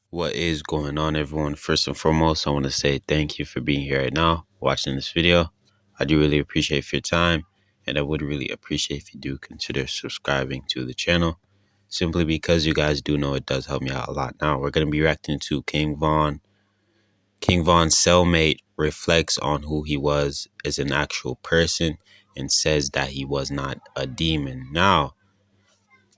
What is going on, everyone? First and foremost, I want to say thank you for being here right now, watching this video. I do really appreciate your time, and I would really appreciate if you do consider subscribing to the channel, simply because you guys do know it does help me out a lot. Now, we're going to be reacting to Kingvon. Kingvon's cellmate reflects on who he was as an actual person and says that he was not a demon. Now,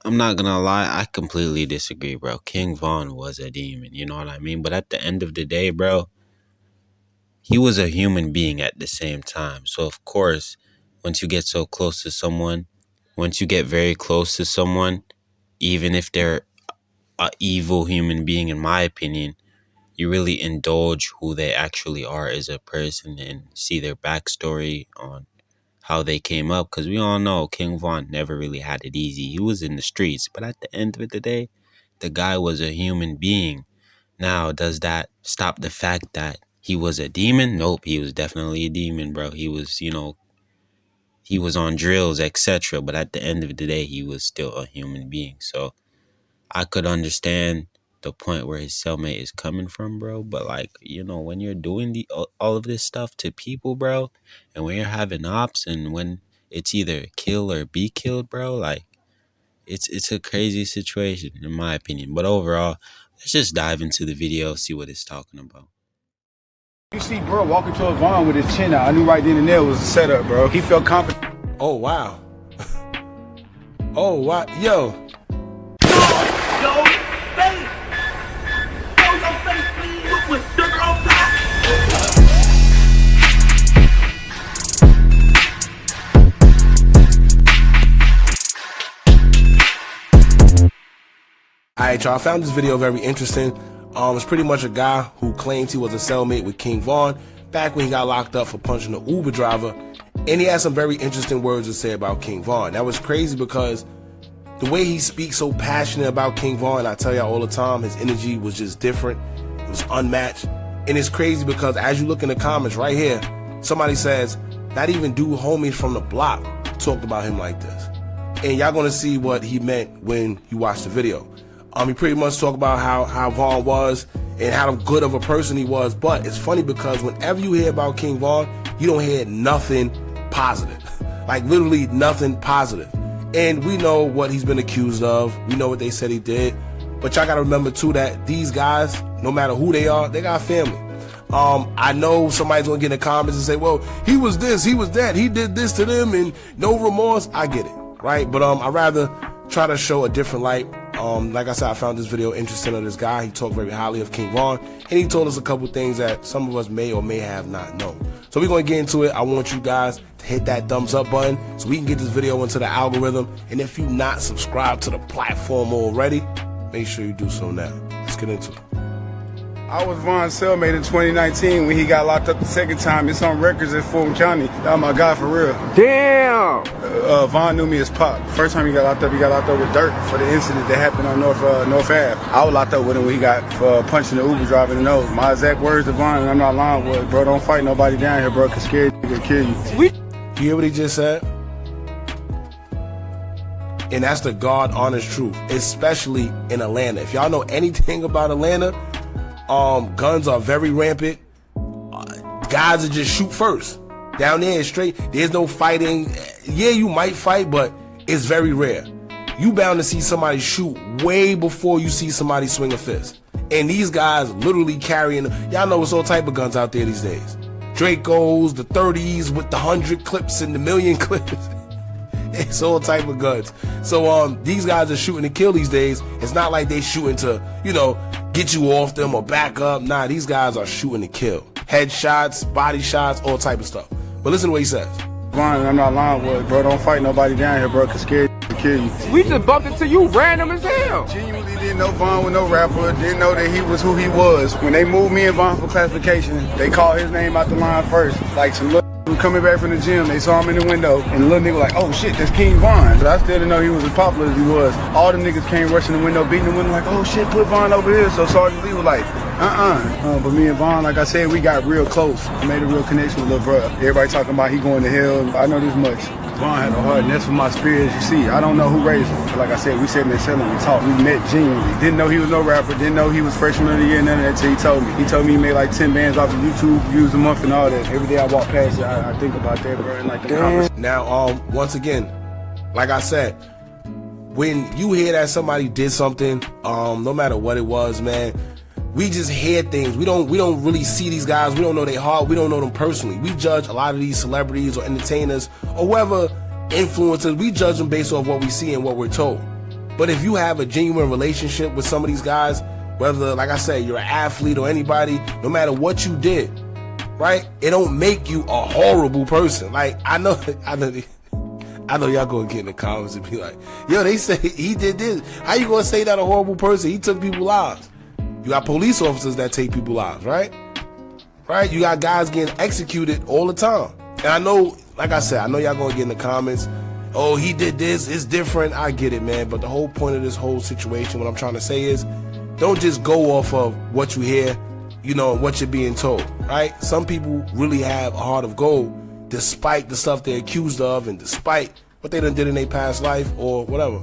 I'm not gonna lie, I completely disagree, bro. Kingvon was a demon, you know what I mean? But at the end of the day, bro, he was a human being at the same time. So of course, once you get so close to someone, once you get very close to someone, even if they're a evil human being, in my opinion, you really indulge who they actually are as a person and see their backstory on how they came up, because we all know Kingvon never really had it easy. He was in the streets, but at the end of the day, the guy was a human being. Now, does that stop the fact that he was a demon? Nope, he was definitely a demon, bro. He was, he was on drills, etc. But at the end of the day, he was still a human being. So I could understand the point where his cellmate is coming from, bro. But like, when you're doing all of this stuff to people, bro, and when you're having ops, and when it's either kill or be killed, bro, like it's a crazy situation in my opinion. But overall, let's just dive into the video, see what it's talking about. You see bro walking towards Vaughn with his chin out. I knew right then and there was a setup, bro. He felt confident. Oh, wow. Oh, wow. Yo. Yo, face! Yo, your face, please! With durk on top! Alright, y'all, I found this video very interesting. It's pretty much a guy who claims he was a cellmate with Kingvon back when he got locked up for punching the Uber driver. And he had some very interesting words to say about Kingvon. That was crazy because the way he speaks so passionate about Kingvon, I tell y'all all the time, his energy was just different. It was unmatched. And it's crazy because as you look in the comments right here, somebody says, not even dude homies from the block talked about him like this. And y'all gonna see what he meant when you watch the video. He pretty much talked about how Vaughn was and how good of a person he was. But it's funny because whenever you hear about Kingvon, you don't hear nothing positive. Like literally nothing positive. And we know what he's been accused of. We know what they said he did. But y'all gotta remember too that these guys, no matter who they are, they got family. I know somebody's gonna get in the comments and say, well, he was this, he was that, he did this to them and no remorse. I get it, right? But I'd rather try to show a different light. Like I said, I found this video interesting of this guy. He talked very highly of Kingvon, and he told us a couple things that some of us may or may have not known. So we're going to get into it. I want you guys to hit that thumbs up button so we can get this video into the algorithm. And if you're not subscribed to the platform already, make sure you do so now. Let's get into it. I was Vaughn's cellmate in 2019 when he got locked up the second time. It's on records in Fulton County. Oh my God, for real. Damn! Vaughn knew me as Pop. First time he got locked up with Durk for the incident that happened on North Ave. I was locked up with him when he got punching the Uber driver in the nose. My exact words to Vaughn, and I'm not lying, was, bro, don't fight nobody down here, bro, cause scared nigga kill you. You hear what he just said? And that's the God honest truth, especially in Atlanta. If y'all know anything about Atlanta, guns are very rampant. Guys are just shoot first. Down there, it's straight. There's no fighting. Yeah, you might fight, but it's very rare. You bound to see somebody shoot way before you see somebody swing a fist. And these guys literally carrying, y'all know it's all type of guns out there these days. Dracos, the 30s with the 100 clips and the million clips. It's all type of guns. So these guys are shooting to kill these days. It's not like they shooting to, get you off them or back up. Nah, these guys are shooting to kill. Headshots, body shots, all type of stuff. But listen to what he says. Vaughn, I'm not lying, was, bro, don't fight nobody down here, bro, cause scared to kill you. We just bumped into you random as hell. Genuinely didn't know Vaughn was no rapper, didn't know that he was who he was. When they moved me and Vaughn for classification, they called his name out the line first. Like some little coming back from the gym, they saw him in the window, and the little nigga like, oh shit, that's Kingvon. But I still didn't know he was as popular as he was. All the niggas came rushing the window, beating the window like, oh shit, put Vaughn over here. So Sergeant Lee was like, but me and Vaughn, like I said, we got real close. I made a real connection with little bro. Everybody talking about he going to hell. I know this much. Vaughn had a heart, and that's what my spirit is. You see, I don't know who raised him. Like I said, we sat in there selling, we talked, we met genuinely. Didn't know he was no rapper, didn't know he was freshman of the year, none of that till he told me. He told me he made like 10 bands off of YouTube views a month and all that. Every day I walk past it, I think about that, bro, and like the conversation. Now, once again, like I said, when you hear that somebody did something, no matter what it was, man, we just hear things. We don't really see these guys. We don't know their heart. We don't know them personally. We judge a lot of these celebrities or entertainers or whoever influencers. We judge them based off what we see and what we're told. But if you have a genuine relationship with some of these guys, whether, like I said, you're an athlete or anybody, no matter what you did, right? It don't make you a horrible person. Like, I know y'all gonna get in the comments and be like, yo, they say he did this. How you gonna say that a horrible person? He took people's lives. You got police officers that take people's lives, right? Right? You got guys getting executed all the time. And I know, like I said, I know y'all gonna get in the comments, oh, he did this, it's different. I get it, man. But the whole point of this whole situation, what I'm trying to say is, don't just go off of what you hear, you know, and what you're being told, right? Some people really have a heart of gold despite the stuff they're accused of and despite what they done did in their past life or whatever.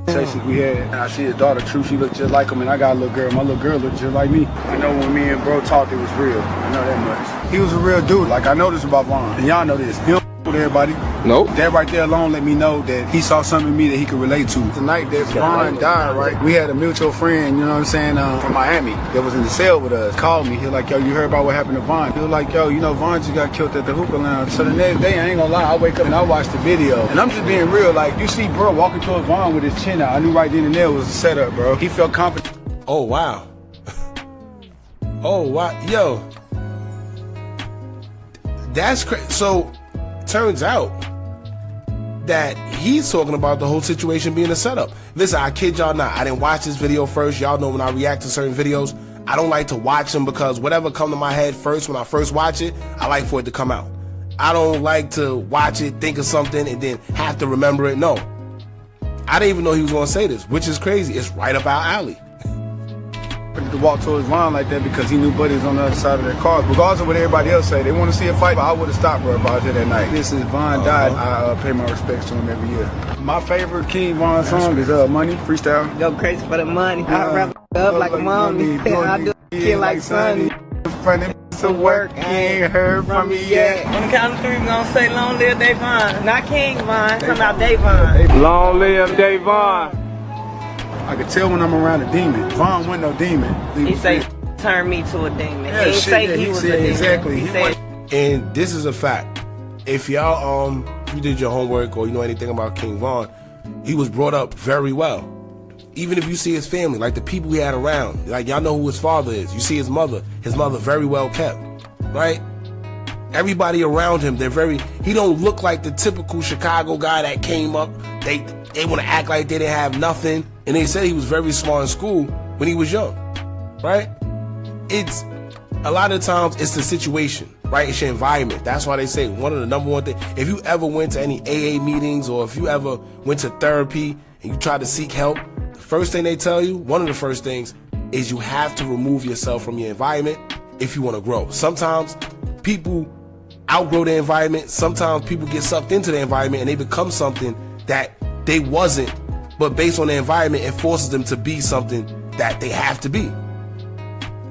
Conversations we had, and I see his daughter, True, she looked just like him, and I got a little girl. My little girl looked just like me. I know when me and bro talked, it was real. I know that much. He was a real dude. Like, I know this about Vaughn, and y'all know this. He don't with everybody. Nope. That right there alone let me know that he saw something in me that he could relate to. The night that Vaughn died, right, we had a mutual friend, you know what I'm saying, from Miami that was in the cell with us. Called me. He was like, yo, you heard about what happened to Vaughn? He was like, yo, you know, Vaughn just got killed at the hookah lounge. So the next day, I ain't gonna lie, I wake up and I watch the video. And I'm just being real. Like, you see bro walking towards Vaughn with his chin out. I knew right then and there was a setup, bro. He felt confident. Oh, wow. Oh, wow. Yo. That's crazy. So, turns out that he's talking about the whole situation being a setup. Listen, I kid y'all not. I didn't watch this video first. Y'all know when I react to certain videos, I don't like to watch them because whatever come to my head first, when I first watch it, I like for it to come out. I don't like to watch it, think of something, and then have to remember it. No. I didn't even know he was going to say this, which is crazy. It's right up our alley. To walk towards Vaughn like that because he knew buddies on the other side of their car. Regardless of what everybody else say, they want to see a fight, but I would have stopped, bro, if I was there that night. This is Vaughn died. I pay my respects to him every year. My favorite King Von song is Money, freestyle. Go crazy for the money. I rap up like mommy. I do kid like Sonny. Funny to work, I ain't heard from me yet. On the count of three, we gonna say long live Davon. Not King Von, talking about Davon. Long live Davon. I could tell when I'm around a demon. Vaughn wasn't no demon. He say, turn me to a demon. Yeah, he didn't say he was a demon. Exactly. He said, And this is a fact. If y'all, you did your homework or you know anything about King Von, he was brought up very well. Even if you see his family, like the people he had around, like y'all know who his father is. You see his mother very well kept, right? Everybody around him, he don't look like the typical Chicago guy that came up. They want to act like they didn't have nothing. And they said he was very smart in school when he was young, right? It's a lot of times it's the situation, right? It's your environment. That's why they say one of the number one things, if you ever went to any AA meetings or if you ever went to therapy and you tried to seek help, the first thing they tell you, one of the first things is you have to remove yourself from your environment if you want to grow. Sometimes people outgrow their environment. Sometimes people get sucked into the environment and they become something that they wasn't, but based on the environment, it forces them to be something that they have to be.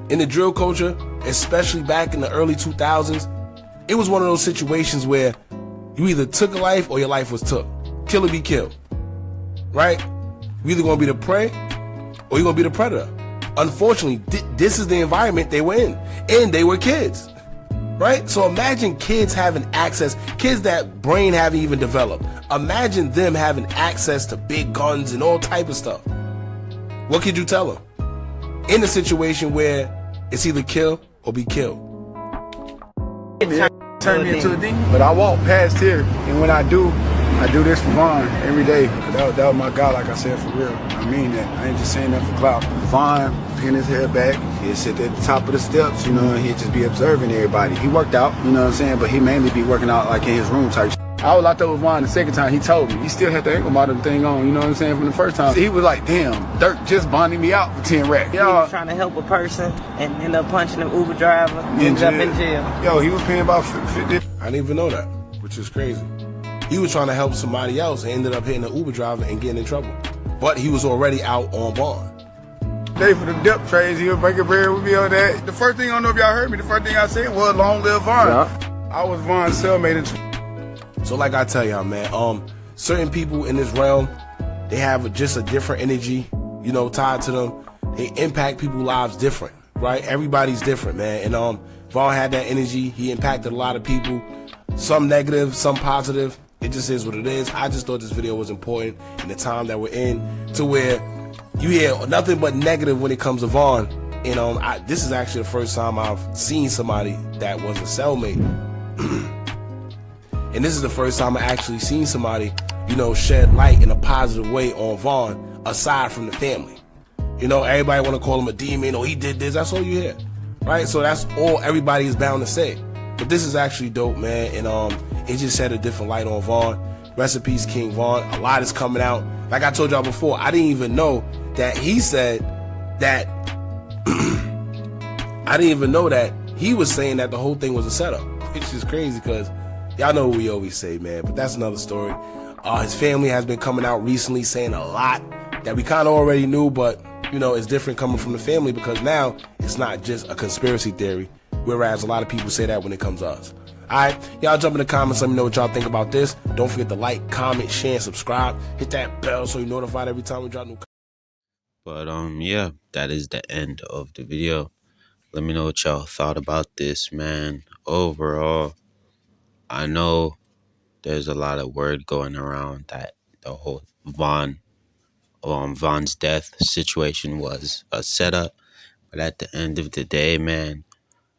In the drill culture, especially back in the early 2000s, it was one of those situations where you either took a life or your life was took. Kill or be killed, right? You're either gonna be the prey or you're gonna be the predator. Unfortunately, this is the environment they were in, and they were kids, right? So imagine kids having access, kids that brain haven't even developed. Imagine them having access to big guns and all type of stuff. What could you tell them? In a situation where it's either kill or be killed. Turn me into a demon. But I walk past here, and when I do this for Vaughn every day. That was my guy, like I said, for real. I mean that. I ain't just saying that for clout. Vaughn, pin his hair back, he'd sit at the top of the steps, you know, and he'd just be observing everybody. He worked out, you know what I'm saying, but he mainly be working out like in his room type shit. I was locked up with Vaughn the second time. He told me he still had the ankle monitor thing on, you know what I'm saying, from the first time. He was like, damn, Durk just bonded me out for 10 racks. He was trying to help a person and end up punching an Uber driver, ended up in jail. Yo, he was paying about 50. I didn't even know that, which is crazy. He was trying to help somebody else and ended up hitting an Uber driver and getting in trouble. But he was already out on bond. Day for the dip trades, he was breaking bread with me on that. The first thing, I don't know if y'all heard me, the first thing I said was long live Vaughn. Yeah. I was Vaughn's cellmate. So like I tell y'all, man, certain people in this realm, they have just a different energy, you know, tied to them. They impact people's lives different, right? Everybody's different, man. And Vaughn had that energy. He impacted a lot of people, some negative, some positive. It just is what it is. I just thought this video was important in the time that we're in, to where you hear nothing but negative when it comes to Vaughn. And this is actually the first time I've seen somebody that was a cellmate. And this is the first time I actually seen somebody, you know, shed light in a positive way on Vaughn, aside from the family. You know, everybody want to call him a demon, or he did this. That's all you hear, right? So that's all everybody is bound to say. But this is actually dope, man. And it just shed a different light on Vaughn. Rest in peace, King Von. A lot is coming out. Like I told y'all before, I didn't even know that he said that. I didn't even know that he was saying that the whole thing was a setup, which is crazy because y'all know what we always say, man. But that's another story. His family has been coming out recently saying a lot that we kind of already knew, but you know, it's different coming from the family because now it's not just a conspiracy theory, whereas a lot of people say that when it comes to us. All right, y'all jump in the comments, let me know what y'all think about this. Don't forget to like, comment, share, and subscribe. Hit that bell so you're notified every time we drop new content. But yeah, that is the end of the video. Let me know what y'all thought about this, man. Overall, I know there's a lot of word going around that the whole Vaughn's death situation was a setup. But at the end of the day, man,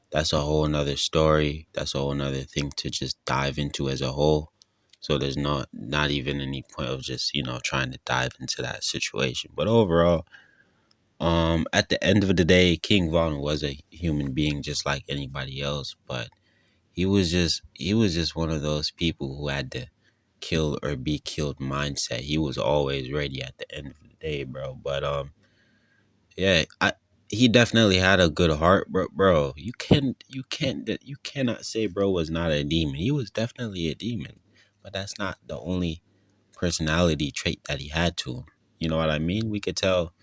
that's a whole nother story. That's a whole nother thing to just dive into as a whole. So there's not even any point of just, you know, trying to dive into that situation. But overall, at the end of the day, King Von was a human being just like anybody else, but he was just one of those people who had the kill or be killed mindset. He was always ready at the end of the day, bro. But yeah, he definitely had a good heart, bro. You cannot say bro was not a demon. He was definitely a demon, but that's not the only personality trait that he had to him. You know what I mean? We could tell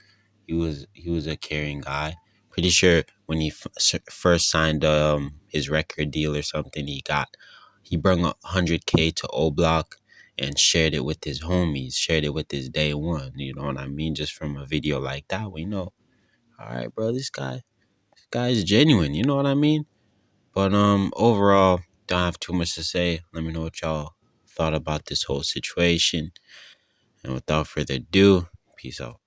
he was a caring guy. Pretty sure when he first signed his record deal or something, he brought 100K to O Block and shared it with his homies, shared it with his day one. You know what I mean? Just from a video like that, we know, all right, bro, this guy is genuine. You know what I mean? But overall, don't have too much to say. Let me know what y'all thought about this whole situation. And without further ado, peace out.